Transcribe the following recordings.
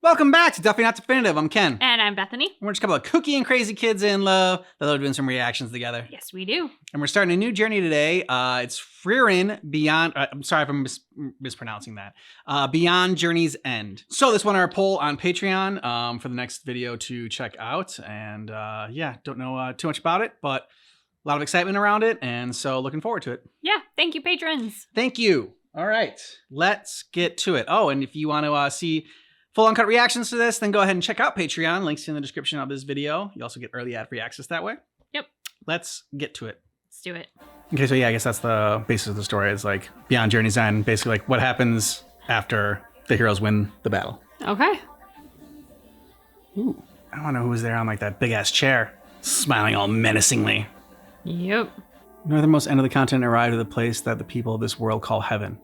Welcome back to Definitely Not Definitive. I'm Ken. And I'm Bethany. We're just a couple of kooky and crazy kids in love that love doing some reactions together. Yes, we do. And we're starting a new journey today. It's Frieren Beyond. I'm sorry if I'm mispronouncing that. Beyond Journey's End. So this won our poll on Patreon for the next video to check out. And yeah, don't know too much about it, but a lot of excitement around it. And so looking forward to it. Yeah, thank you, patrons. Thank you. All right, let's get to it. Oh, and if you want to see full uncut reactions to this, then go ahead and check out Patreon. Links in the description of this video. You also get early ad-free access that way. Yep. Let's get to it. Let's do it. Okay, so yeah, I guess that's the basis of the story. Is like Beyond Journey's End, basically like what happens after the heroes win the battle. Okay. Ooh, I don't know who was there on like that big ass chair, smiling all menacingly. Yep. Northernmost end of the continent arrived at the place that the people of this world call heaven.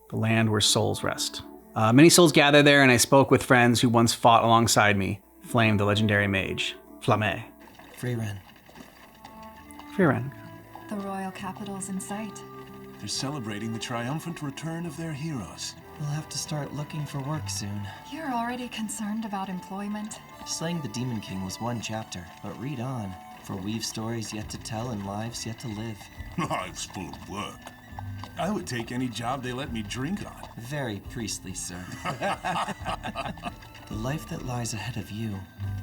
The land where souls rest. Many souls gathered there, and I spoke with friends who once fought alongside me. Flame, the legendary mage. Flamme. Frieren. Frieren. The royal capital's in sight. They're celebrating the triumphant return of their heroes. We'll have to start looking for work soon. You're already concerned about employment? Slaying the Demon King was one chapter, but read on. For we've stories yet to tell and lives yet to live. Life's full of work. I would take any job they let me drink on. Very priestly, sir. The life that lies ahead of you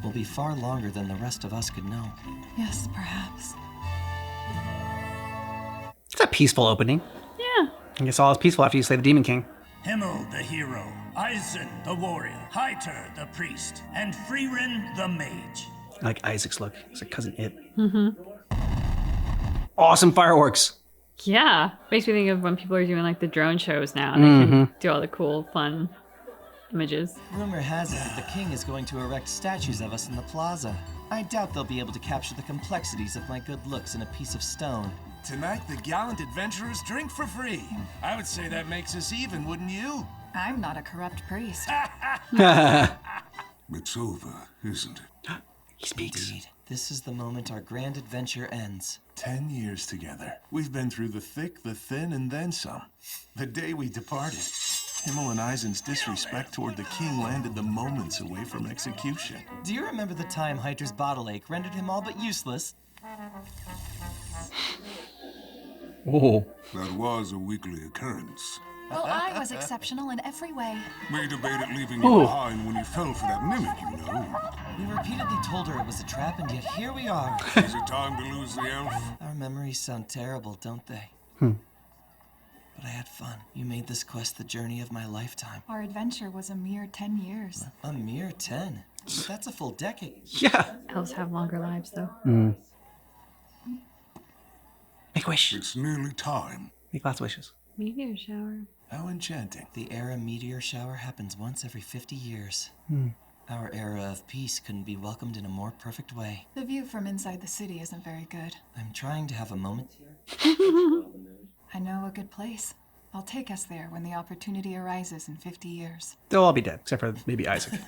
will be far longer than the rest of us could know. Yes, perhaps. It's a peaceful opening. Yeah. I guess all is peaceful after you slay the Demon King. Himmel the hero, Eisen the warrior, Heiter the priest, and Frieren the mage. I like Isaac's look. It's like Cousin It. Mm-hmm. Awesome fireworks. Yeah. Makes me think of when people are doing like the drone shows now and they can do all the cool, fun images. Rumor has it that the king is going to erect statues of us in the plaza. I doubt they'll be able to capture the complexities of my good looks in a piece of stone. Tonight, the gallant adventurers drink for free. I would say that makes us even, wouldn't you? I'm not a corrupt priest. It's over, isn't it? He speaks. Indeed. This is the moment our grand adventure ends. 10 years together. We've been through the thick, the thin, and then some. The day we departed, Himmel and Eisen's disrespect toward the king landed them moments away from execution. Do you remember the time Heiter's bottle ache rendered him all but useless? Oh. That was a weekly occurrence. Well, I was exceptional in every way. We debated leaving you behind when you fell for that mimic, you know. We repeatedly told her it was a trap, and yet here we are. Is it time to lose the elf? Our memories sound terrible, don't they? But I had fun. You made this quest the journey of my lifetime. Our adventure was a mere 10 years. A mere 10? That's a full decade. Yeah. Elves have longer lives though. Make a wish. It's nearly time. Make lots of wishes. Meteor shower. How enchanting. The era meteor shower happens once every 50 years. Our era of peace couldn't be welcomed in a more perfect way. The view from inside the city isn't very good. I'm trying to have a moment here. I know a good place. I'll take us there when the opportunity arises in 50 years. They'll all be dead, except for maybe Isaac.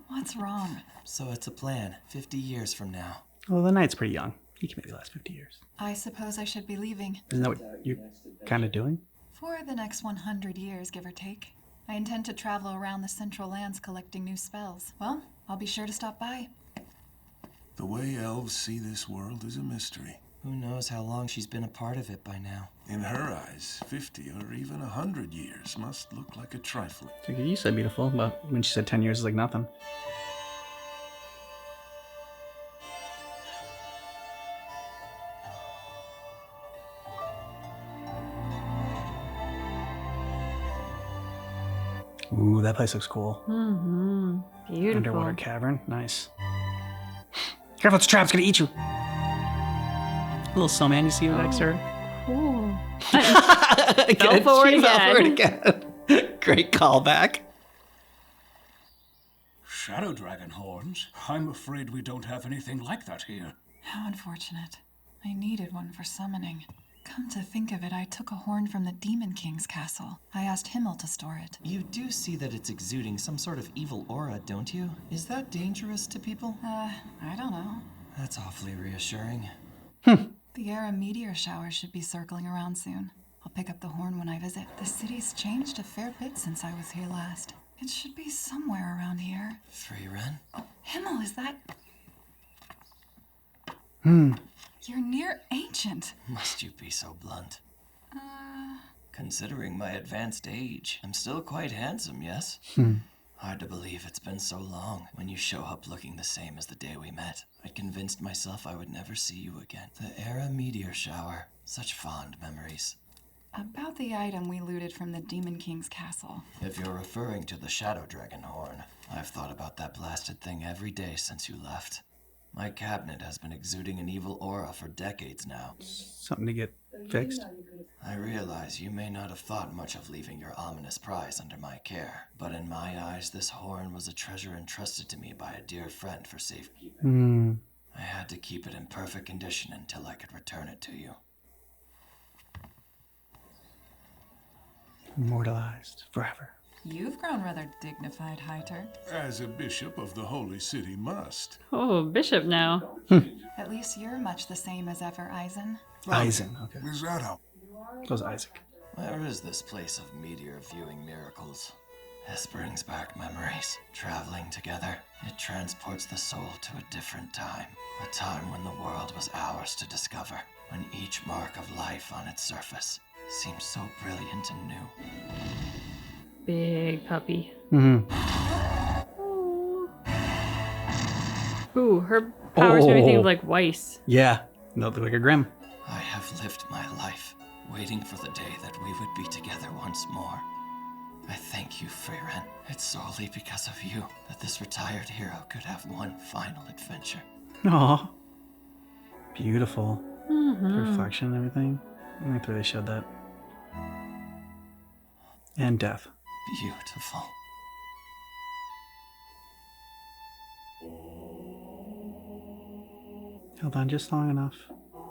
What's wrong? So it's a plan, 50 years from now. Well, the knight's pretty young. He can maybe last 50 years. I suppose I should be leaving. Isn't that what you're kind of doing? For the next 100 years, give or take. I intend to travel around the Central Lands collecting new spells. Well, I'll be sure to stop by. The way elves see this world is a mystery. Who knows how long she's been a part of it by now. In her eyes, 50 or even 100 years must look like a trifle. You said beautiful, but when she said 10 years is like nothing. Ooh, that place looks cool. Beautiful. Underwater cavern, nice. Careful, it's a trap, it's gonna eat you. Little snowman, you see the next her? Cool. Fell forward again. Great callback. Shadow dragon horns? I'm afraid we don't have anything like that here. How unfortunate. I needed one for summoning. Come to think of it, I took a horn from the Demon King's castle. I asked Himmel to store it. You do see that it's exuding some sort of evil aura, don't you? Is that dangerous to people? I don't know. That's awfully reassuring. The era meteor shower should be circling around soon. I'll pick up the horn when I visit. The city's changed a fair bit since I was here last. It should be somewhere around here. Frieren? Himmel, is that... Hmm. You're near ancient. Must you be so blunt? Considering my advanced age, I'm still quite handsome, yes? Hard to believe it's been so long. When you show up looking the same as the day we met, I convinced myself I would never see you again. The Era meteor shower. Such fond memories. About the item we looted from the Demon King's castle. If you're referring to the Shadow Dragon horn, I've thought about that blasted thing every day since you left. My cabinet has been exuding an evil aura for decades now. Something to get fixed. I realize you may not have thought much of leaving your ominous prize under my care, but in my eyes, this horn was a treasure entrusted to me by a dear friend for safekeeping. I had to keep it in perfect condition until I could return it to you. Immortalized forever. You've grown rather dignified, Heiter. As a bishop of the holy city must. Oh, bishop now. At least you're much the same as ever, Eisen. Eisen, okay. Is that how? Goes Isaac. Where is this place of meteor viewing miracles? This brings back memories. Traveling together, it transports the soul to a different time. A time when the world was ours to discover. When each mark of life on its surface seems so brilliant and new. Big puppy. Mm-hmm. Ooh, her powers make me think of like Weiss. Yeah. No, look like a Grim. I have lived my life, waiting for the day that we would be together once more. I thank you, Frieren. It's solely because of you that this retired hero could have one final adventure. Aw. Beautiful. Reflection and everything. I think they showed that. And death. Beautiful. Held on just long enough.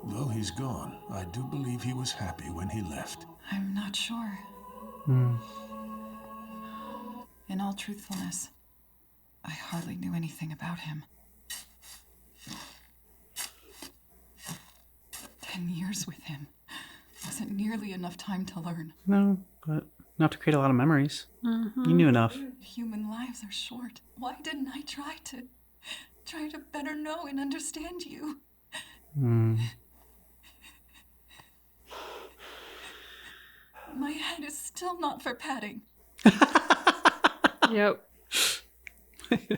Though he's gone, I do believe he was happy when he left. I'm not sure. In all truthfulness, I hardly knew anything about him. 10 years with him wasn't nearly enough time to learn. No, but enough to create a lot of memories. You knew enough. Human lives are short. Why didn't I try to better know and understand you? My head is still not for patting. Yep.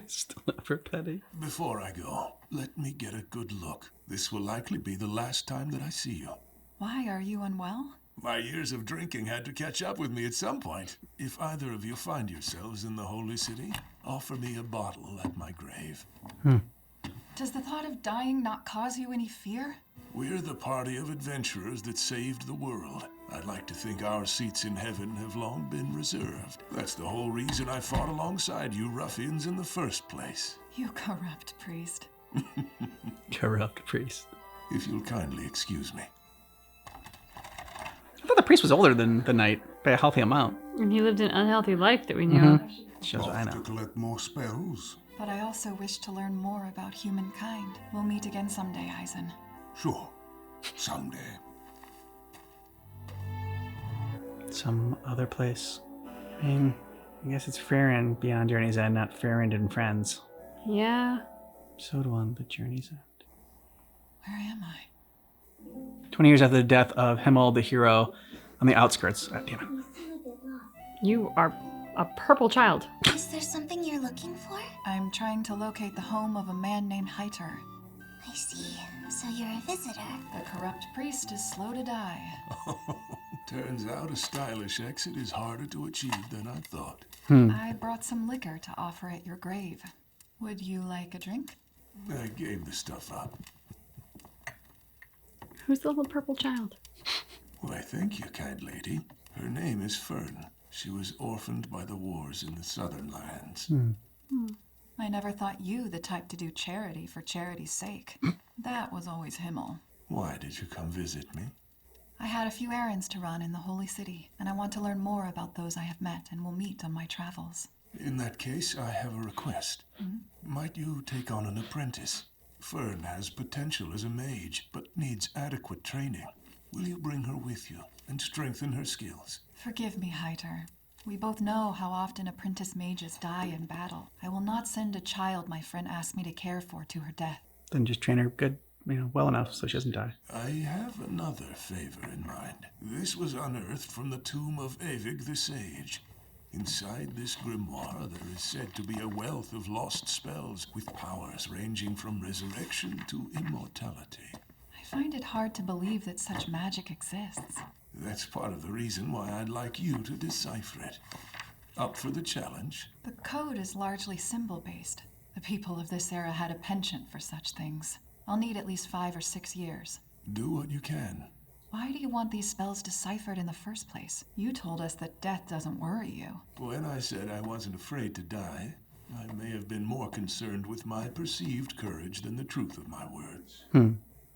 Still not for petty. Before I go, let me get a good look. This will likely be the last time that I see you. Why, are you unwell? My years of drinking had to catch up with me at some point. If either of you find yourselves in the holy city, offer me a bottle at my grave. Does the thought of dying not cause you any fear? We're the party of adventurers that saved the world. I'd like to think our seats in heaven have long been reserved. That's the whole reason I fought alongside you ruffians in the first place. You corrupt priest. Corrupt priest. If you'll kindly excuse me. I thought the priest was older than the knight by a healthy amount. And he lived an unhealthy life that we knew of. Shows what I Off to know. collect more spells. But I also wish to learn more about humankind. We'll meet again someday, Eisen. Sure. Someday. Some other place. I mean, I guess it's Frieren beyond Journey's End, not Frieren and Friends. Yeah. Episode 1, The Journey's End. Where am I? 20 years after the death of Himmel, the hero, on the outskirts. Ah, damn it. You are a purple child. Is there something you're looking for? I'm trying to locate the home of a man named Heiter. I see. So you're a visitor. The corrupt priest is slow to die. Turns out a stylish exit is harder to achieve than I thought. I brought some liquor to offer at your grave. Would you like a drink? I gave the stuff up. Who's the little purple child? Why, thank you, kind lady. Her name is Fern. She was orphaned by the wars in the southern lands. I never thought you the type to do charity for charity's sake. That was always Himmel. Why did you come visit me? I had a few errands to run in the Holy City, and I want to learn more about those I have met and will meet on my travels. In that case, I have a request. Might you take on an apprentice? Fern has potential as a mage, but needs adequate training. Will you bring her with you and strengthen her skills? Forgive me, Heiter. We both know how often apprentice mages die in battle. I will not send a child my friend asked me to care for to her death. Then just train her good, well enough so she doesn't die. I have another favor in mind. This was unearthed from the tomb of Avig the Sage. Inside this grimoire, there is said to be a wealth of lost spells with powers ranging from resurrection to immortality. I find it hard to believe that such magic exists. That's part of the reason why I'd like you to decipher it. Up for the challenge? The code is largely symbol-based. The people of this era had a penchant for such things. I'll need at least 5 or 6 years. Do what you can. Why do you want these spells deciphered in the first place? You told us that death doesn't worry you. When I said I wasn't afraid to die, I may have been more concerned with my perceived courage than the truth of my words.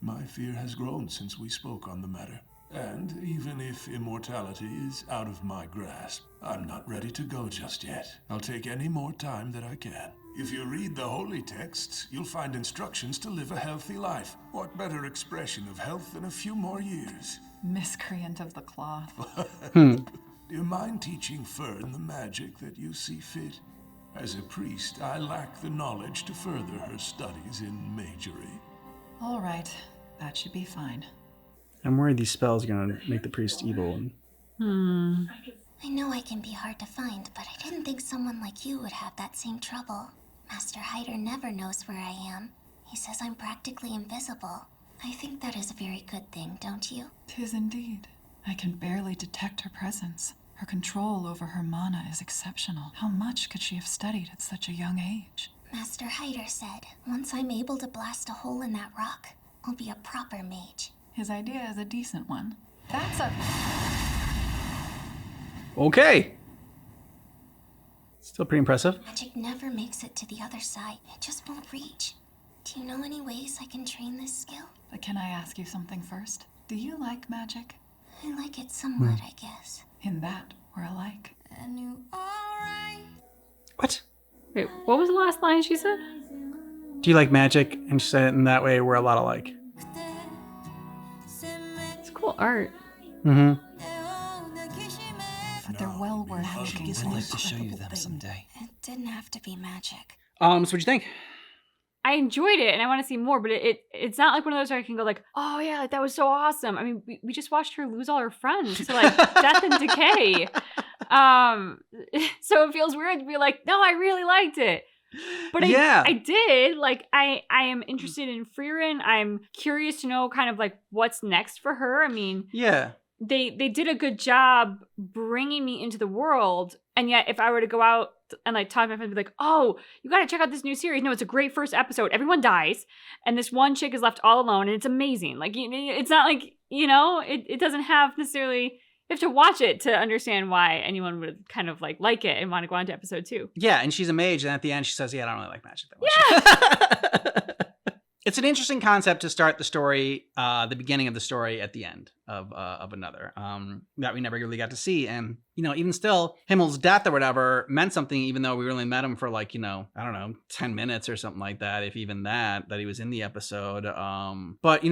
My fear has grown since we spoke on the matter. And even if immortality is out of my grasp, I'm not ready to go just yet. I'll take any more time that I can. If you read the holy texts, you'll find instructions to live a healthy life. What better expression of health than a few more years? Miscreant of the cloth. Do you mind teaching Fern the magic that you see fit? As a priest, I lack the knowledge to further her studies in magery. All right, that should be fine. I'm worried these spells are going to make the priest evil. I know I can be hard to find, but I didn't think someone like you would have that same trouble. Master Hyder never knows where I am. He says I'm practically invisible. I think that is a very good thing, don't you? 'Tis indeed. I can barely detect her presence. Her control over her mana is exceptional. How much could she have studied at such a young age? Master Hyder said, once I'm able to blast a hole in that rock, I'll be a proper mage. His idea is a decent one. That's a... Okay. Still pretty impressive. Magic never makes it to the other side. It just won't reach. Do you know any ways I can train this skill? But can I ask you something first? Do you like magic? I like it somewhat, I guess. In that, we're alike. What? Wait, what was the last line she said? Do you like magic? And she said it in that way we're a lot alike. It's cool art. Mm-hmm. But they're well worth looking I'd for. like to show you them someday. It didn't have to be magic. So what'd you think? I enjoyed it and I want to see more, but it's not like one of those where I can go like, oh yeah, like that was so awesome. I mean, we just watched her lose all her friends to like death and decay. So it feels weird to be like, no, I really liked it. But I did. Like I am interested in Frieren. I'm curious to know kind of like what's next for her. I mean, Yeah. they did a good job bringing me into the world. And yet if I were to go out and like talk to my friends and be like, oh, you got to check out this new series. No, it's a great first episode. Everyone dies. And this one chick is left all alone and it's amazing. Like, it's not like, it doesn't have necessarily, you have to watch it to understand why anyone would kind of like it and want to go on to episode 2. Yeah, and she's a mage, and at the end she says, yeah, I don't really like magic that much. Yeah! It's an interesting concept to start the story, the beginning of the story at the end of another, that we never really got to see. And, even still, Himmel's death or whatever meant something, even though we only met him for like, I don't know, 10 minutes or something like that, if even that he was in the episode. But,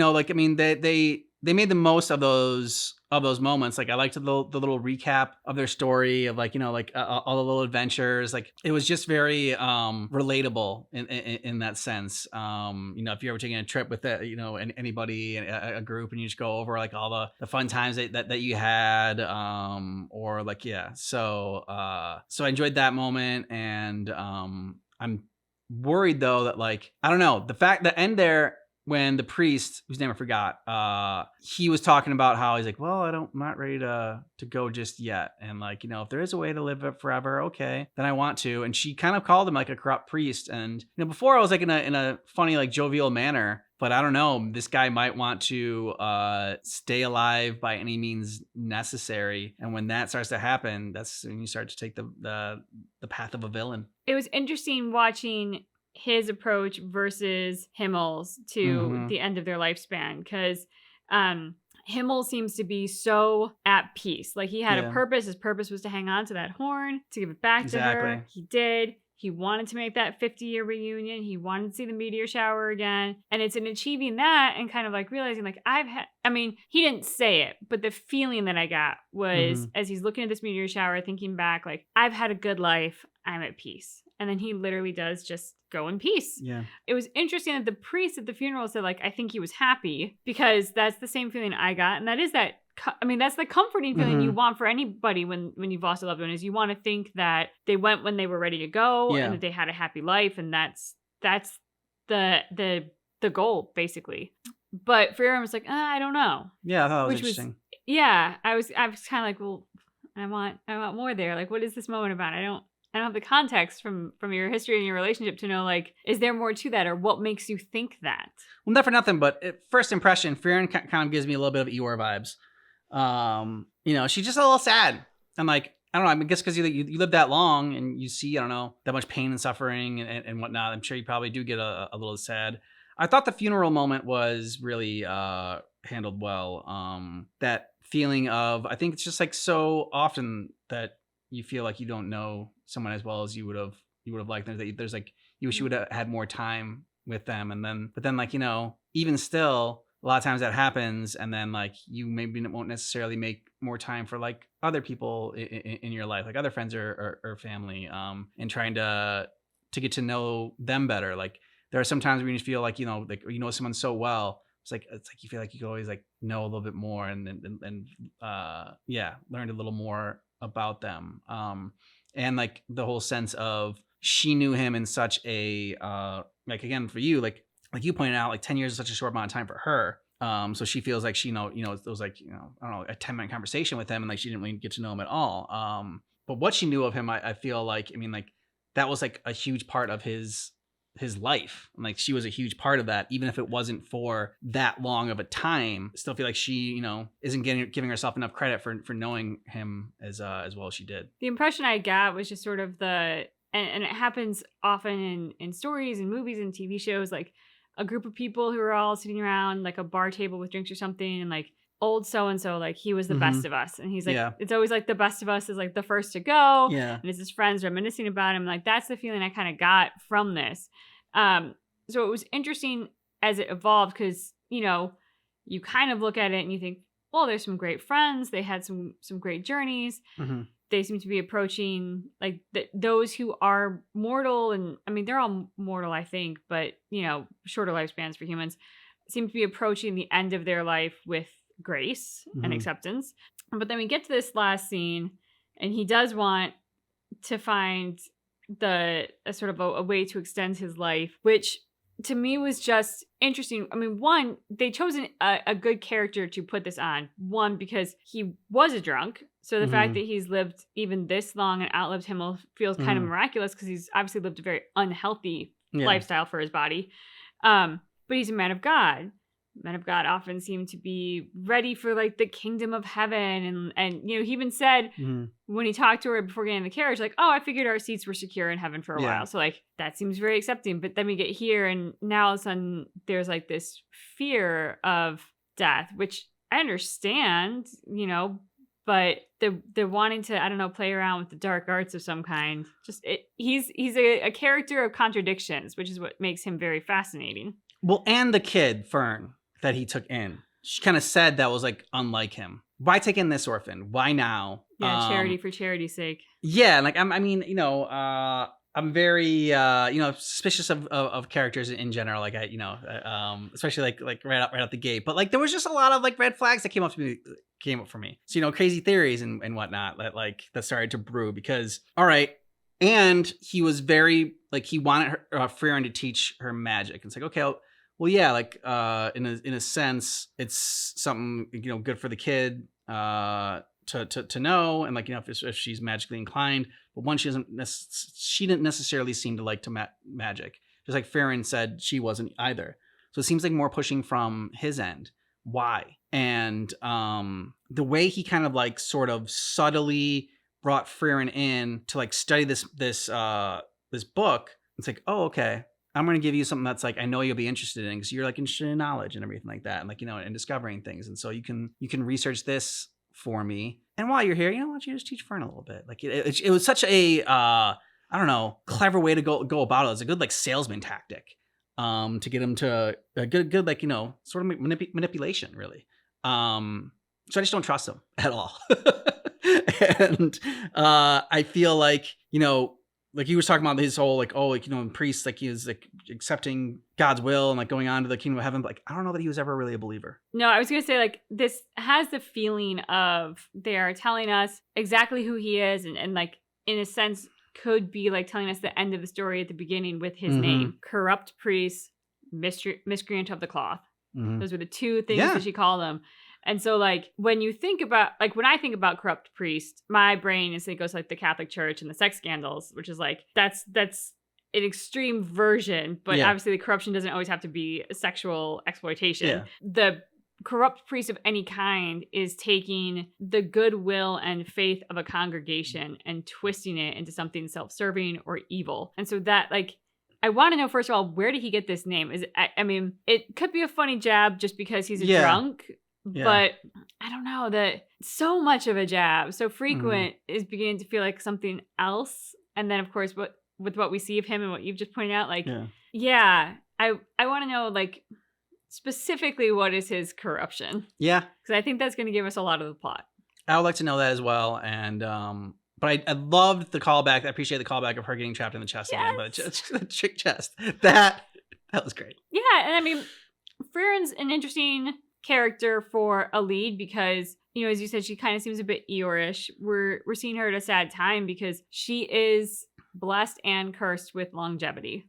they made the most of those moments. Like I liked the little recap of their story of all the little adventures. Like it was just very relatable in that sense. If you're ever taking a trip with anybody, a group, and you just go over like all the fun times that you had, or like so I enjoyed that moment, and I'm worried though that I don't know, the end there, when the priest, whose name I forgot, he was talking about how he's like, well, I'm not ready to go just yet. And if there is a way to live it forever, okay, then I want to. And she kind of called him like a corrupt priest. And before I was in a funny, jovial manner, but I don't know, this guy might want to stay alive by any means necessary. And when that starts to happen, that's when you start to take the path of a villain. It was interesting watching his approach versus Himmel's to the end of their lifespan, because Himmel seems to be so at peace. Like he had a purpose. His purpose was to hang on to that horn, to give it back to her. He did. He wanted to make that 50-year reunion. He wanted to see the meteor shower again. And it's in achieving that and kind of like realizing like he didn't say it, but the feeling that I got was as he's looking at this meteor shower, thinking back, like, I've had a good life. I'm at peace. And then he literally does just go in peace. Yeah. It was interesting that the priest at the funeral said, like, I think he was happy, because that's the same feeling I got. And that is that, that's the comforting feeling you want for anybody when you've lost a loved one, is you want to think that they went when they were ready to go and that they had a happy life. And that's the goal, basically. But Frieren was like, I don't know. Yeah, I thought that was interesting. I was kind of like, well, I want more there. Like, what is this moment about? I don't have the context from your history and your relationship to know, like, is there more to that, or what makes you think that? Well, not for nothing, but at first impression, Frieren kind of gives me a little bit of Eeyore vibes. She's just a little sad. And like, I don't know, I guess because you live that long and you see, I don't know, that much pain and suffering and whatnot. I'm sure you probably do get a little sad. I thought the funeral moment was really handled well. That feeling of, I think it's just like so often that you feel like you don't know someone as well as you would have liked. There's like, you wish you would have had more time with them. But then like, even still, a lot of times that happens, and then like you maybe won't necessarily make more time for like other people in your life, like other friends or family, and trying to get to know them better. Like there are some times when you feel like someone so well, it's like you feel like you could always like know a little bit more and learn a little more about them. And like the whole sense of, she knew him in such a like, again, for you, like you pointed out, like 10 years is such a short amount of time for her. So she feels like she it was like, I don't know, a 10-minute conversation with him, and like she didn't really get to know him at all. But what she knew of him, I feel like, like that was like a huge part of his life. And like she was a huge part of that, even if it wasn't for that long of a time. I still feel like she, isn't giving herself enough credit for knowing him as well as she did. The impression I got was just sort of and it happens often in stories and movies and TV shows, like a group of people who are all sitting around like a bar table with drinks or something, and like old so-and-so, like he was the best of us. And he's like, it's always like the best of us is like the first to go. Yeah. And it's his friends reminiscing about him. Like that's the feeling I kind of got from this. So it was interesting as it evolved, because, you kind of look at it and you think, well, there's some great friends. They had some great journeys. They seem to be approaching like those who are mortal. And they're all mortal, I think, but shorter lifespans for humans, seem to be approaching the end of their life with grace and acceptance. But then we get to this last scene, and he does want to find a sort of a way to extend his life, which to me was just interesting. One, they chose a good character to put this on. One, because he was a drunk. So the fact that he's lived even this long and outlived him feels kind of miraculous, because he's obviously lived a very unhealthy lifestyle for his body. But he's a man of God. Men of God often seem to be ready for like the kingdom of heaven. And he even said when he talked to her before getting in the carriage, like, oh, I figured our seats were secure in heaven for a while. So like that seems very accepting. But then we get here, and now all of a sudden there's like this fear of death, which I understand, but they're wanting to, I don't know, play around with the dark arts of some kind. He's a character of contradictions, which is what makes him very fascinating. Well, and the kid, Fern, that he took in, she kind of said that was like unlike him. Why take in this orphan? Why now? Yeah, charity for charity's sake. Yeah, like I'm very suspicious of characters in general. Like especially like right out the gate. But like there was just a lot of like red flags that came up for me. So crazy theories and whatnot that started to brew, because all right. And he was very like, he wanted Frieren to teach her magic. It's like, okay, well, yeah, like in a sense, it's something good for the kid to know, and like if she's magically inclined. But one, she didn't necessarily seem to like to magic. Just like Frieren said, she wasn't either. So it seems like more pushing from his end. Why? And the way he kind of like sort of subtly brought Frieren in to like study this book. It's like, oh, okay, I'm going to give you something that's like, I know you'll be interested in, because you're like interested in knowledge and everything like that. And like, and discovering things. And so you can research this for me. And while you're here, why don't you just teach Fern a little bit? Like it was such a I don't know, clever way to go about it. It's a good like salesman tactic to get him to a good like, you know, sort of manipulation really. So I just don't trust him at all. And I feel like, you know, like he was talking about his whole like, oh, like, you know, priest, like he was like accepting God's will and like going on to the kingdom of heaven. But like, I don't know that he was ever really a believer. No, I was going to say like this has the feeling of they are telling us exactly who he is and like in a sense could be like telling us the end of the story at the beginning with his name. Corrupt priest, miscreant of the cloth. Those were the two things that she called him. And so, like, when you think about, like, when I think about corrupt priest, my brain instantly goes to, like, the Catholic Church and the sex scandals, which is, like, that's an extreme version. But obviously, the corruption doesn't always have to be sexual exploitation. Yeah. The corrupt priest of any kind is taking the goodwill and faith of a congregation and twisting it into something self-serving or evil. And so that, like, I want to know, first of all, where did he get this name? I mean, it could be a funny jab just because he's a drunk. Yeah. But I don't know that so much of a jab, so frequent is beginning to feel like something else. And then, of course, with what we see of him and what you've just pointed out, like, I want to know, like, specifically what is his corruption? Yeah. Because I think that's going to give us a lot of the plot. I would like to know that as well. And, but I loved the callback. I appreciate the callback of her getting trapped in the chest again. But the chick chest, that was great. Yeah. And I mean, Frieren's an interesting character for a lead because, you know, as you said, she kind of seems a bit Eeyore-ish. We're seeing her at a sad time because she is blessed and cursed with longevity.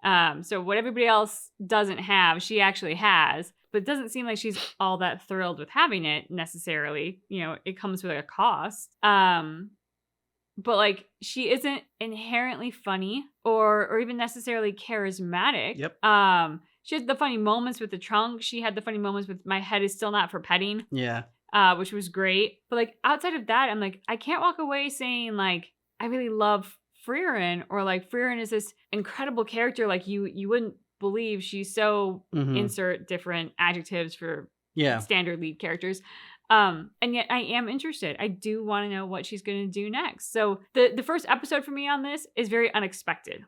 So what everybody else doesn't have, she actually has, but it doesn't seem like she's all that thrilled with having it necessarily. You know, it comes with a cost. But like she isn't inherently funny or even necessarily charismatic. Yep. She has the funny moments with the trunk. She had the funny moments with my head is still not for petting. Yeah. Which was great. But like outside of that, I'm like, I can't walk away saying like, I really love Frieren or like Frieren is this incredible character. Like you wouldn't believe she's so insert different adjectives for standard lead characters. And yet I am interested. I do want to know what she's going to do next. So the first episode for me on this is very unexpected.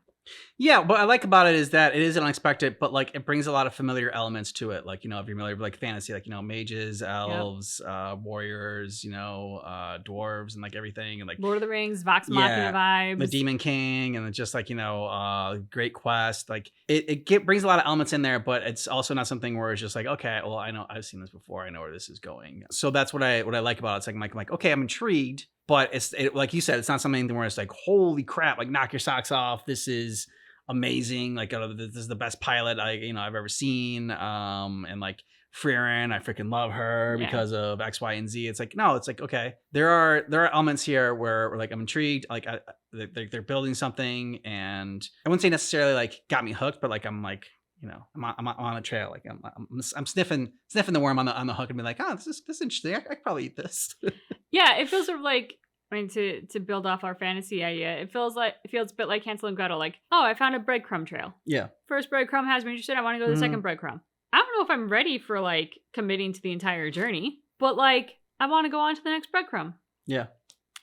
Yeah, what I like about it is that it is unexpected, but like it brings a lot of familiar elements to it. Like, you know, if you're familiar with like fantasy, like, you know, mages, elves, warriors, you know, dwarves and like everything. And like Lord of the Rings, Vox Machina vibes. The Demon King and just like, you know, Great Quest. Like it brings a lot of elements in there, but it's also not something where it's just like, okay, well, I know I've seen this before. I know where this is going. So that's what I like about it. It's like, I'm like, okay, I'm intrigued. But it's like you said, it's not something where it's like, holy crap, like knock your socks off. This is amazing. Like this is the best pilot I've ever seen. And like Frieren, I freaking love her because of X, Y, and Z. It's like, no, it's like, okay, there are elements here where like I'm intrigued. Like they're building something, and I wouldn't say necessarily like got me hooked, but like I'm like, you know, I'm on a trail. Like I'm sniffing the worm on the hook and be like, oh, this is interesting. I could probably eat this. Yeah, it feels sort of like, I mean, to build off our fantasy idea, it feels a bit like Hansel and Gretel. Like, oh, I found a breadcrumb trail. Yeah. First breadcrumb has me interested. I want to go to the second breadcrumb. I don't know if I'm ready for like committing to the entire journey, but like I want to go on to the next breadcrumb. Yeah.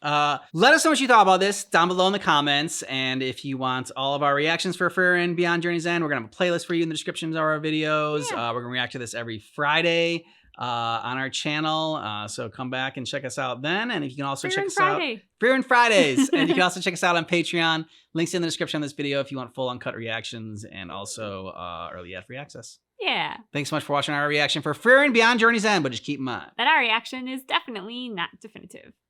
Let us know what you thought about this down below in the comments. And if you want all of our reactions for Frieren Beyond Journey's End, we're going to have a playlist for you in the descriptions of our videos. Yeah. We're going to react to this every Friday on our channel. So come back and check us out then. And if you can also check us out Frieren Fridays. And you can also check us out on Patreon. Links in the description of this video if you want full uncut reactions and also early ad-free access. Yeah. Thanks so much for watching our reaction for Frieren Beyond Journey's End, but just keep in mind that our reaction is definitely not definitive.